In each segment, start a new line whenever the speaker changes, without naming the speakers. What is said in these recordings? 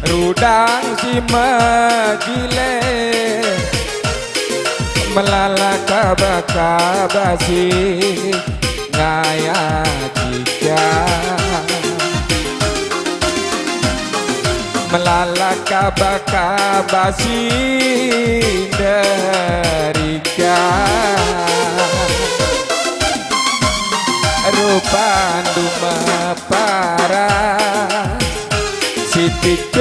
rudang si majile melala kabasi ngaya jika melala kabasi derika rupandu maparas sitik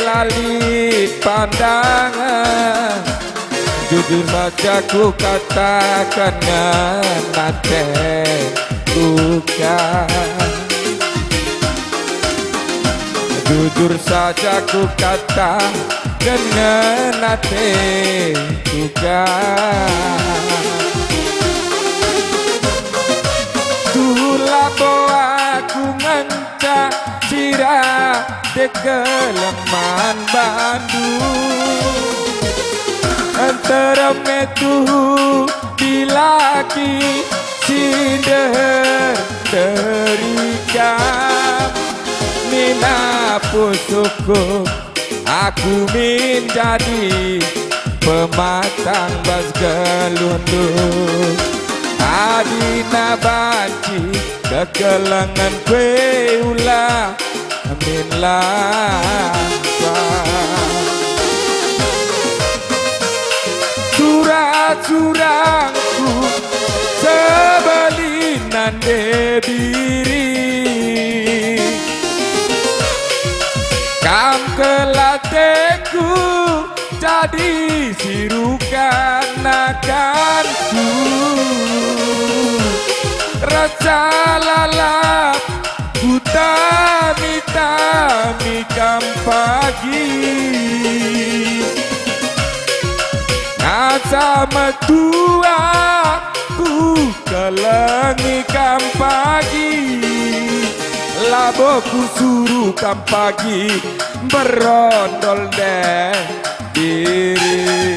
lali pandangan jujur saja ku katakan nate bukan jujur saja ku katakan nate bukan Tulapo aku ngencak sirah dekeleman Bandung antara metu dilaki sinder terikat nina pusuku aku menjadi pematang bas gelundung adina banci kekelangan kue ulah amin lampa surat-suratku sebelinan debiri kam kelateku jadi sirukan nakanku rasa lalap tami kam pagi ngasa metua ku kelengi kam pagi laboku suruh kam pagi berondol deh diri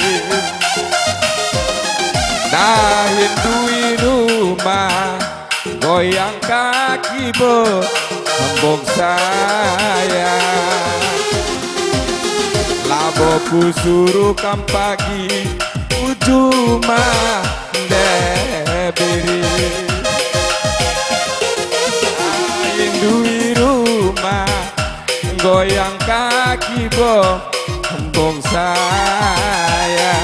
dah hindui rumah goyang kaki bo embong saya laboku suruh kam pagi ujuma debiri indui rumah goyang kaki bo embong saya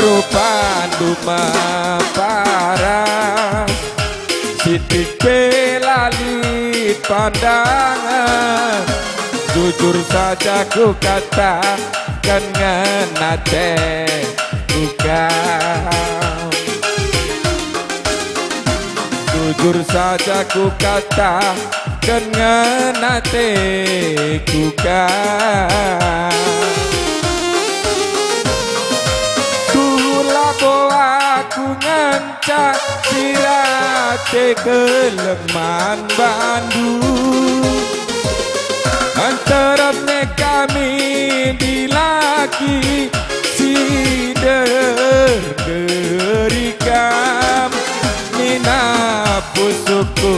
rupandu maparas sitik lali pandangan jujur saja ku katakan ngenate bukan jujur saja ku katakan ngenate bukan Lapo aku ngencak sirate keleman Bandung antarane kami dilaki sider derikam nina pusuku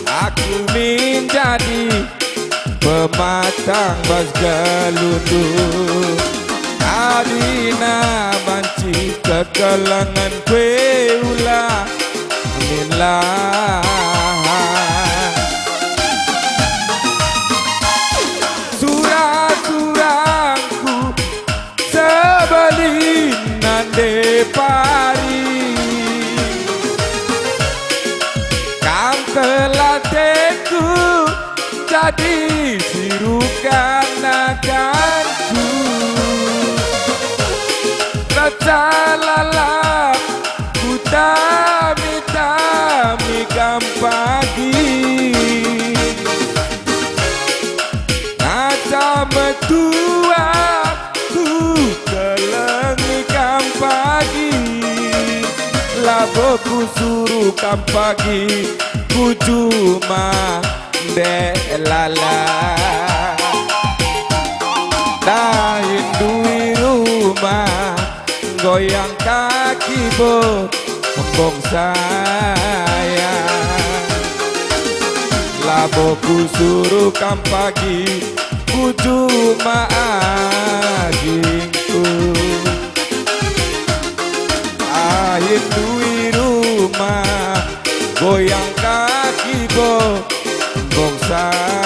aku menjadi pematang bas galundung adina banci kekelangan kue ulah aminlah surat-suratku sebelinan depari kam kelateku jadi sirukan nakanku lalap ku tami kam pagi suruhkan pagi Kujuma Delala Dahin dui rumah Goyang kaki kembong sayang Laboku suruhkan pagi Kujuma agingku Ahin dui rumah Goyang kaki kembong sayang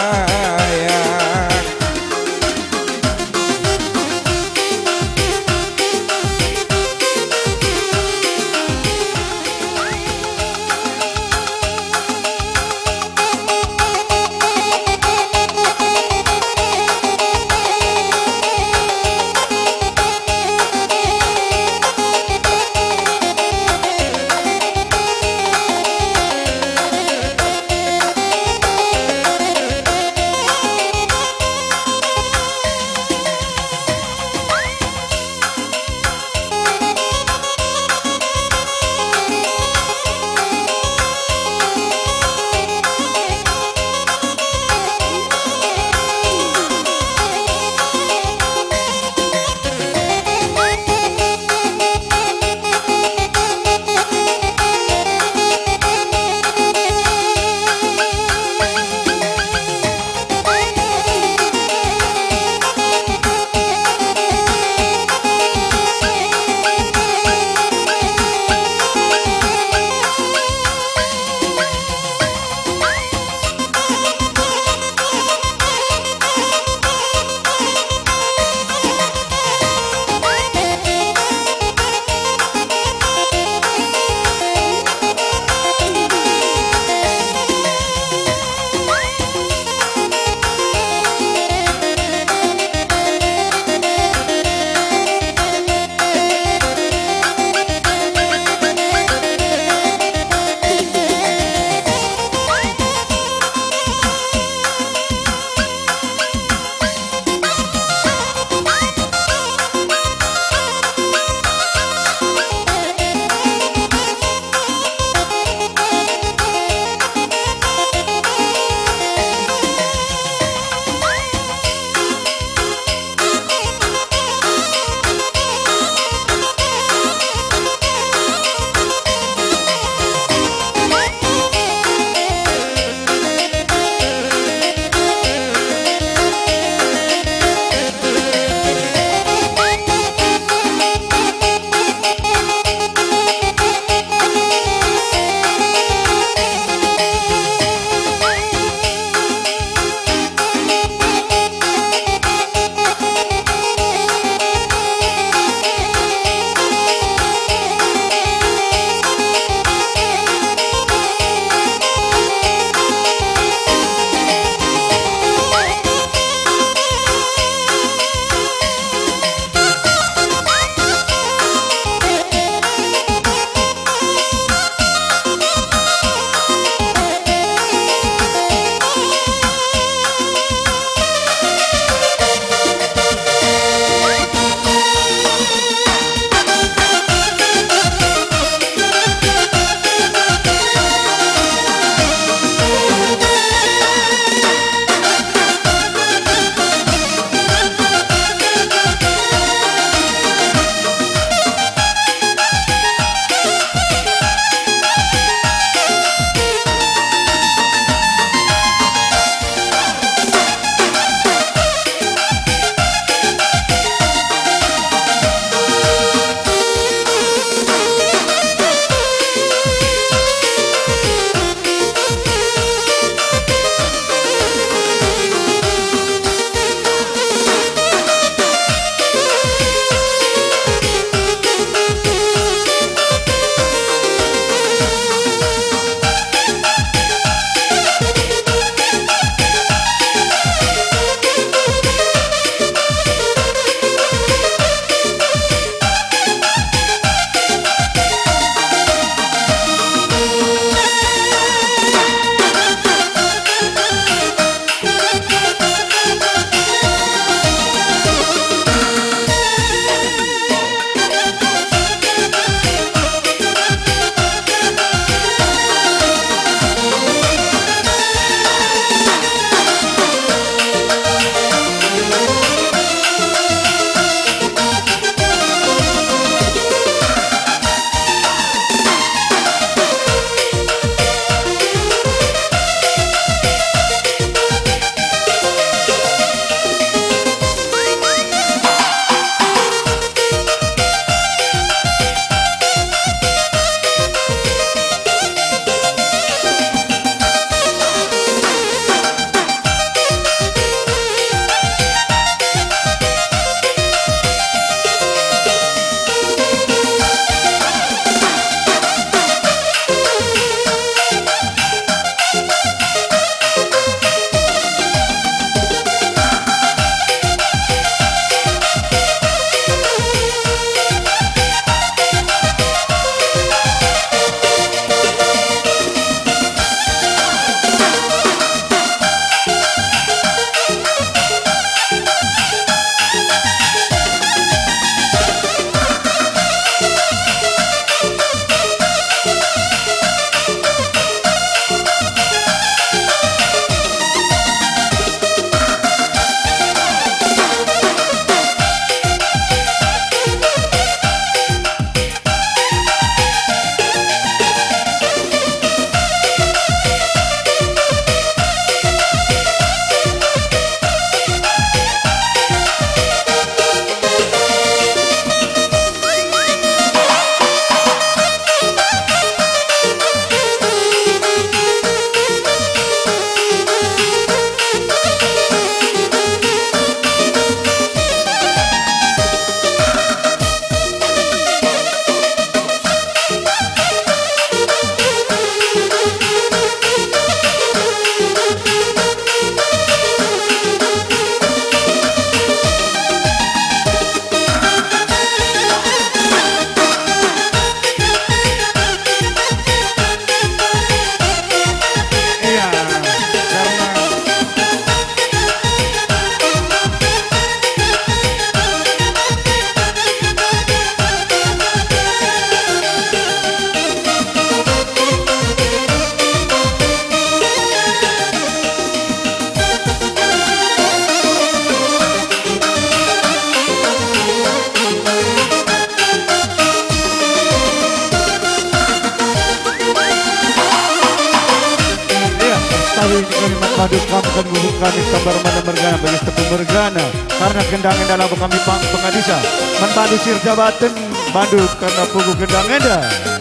Tahu ini kami manpadu kami kan bubuk kami kabar mana mergana bagi tepung mergana karena kendang dalam kami pang pengadisa manpadu sir jabatan bandu karena pugu kendang enda.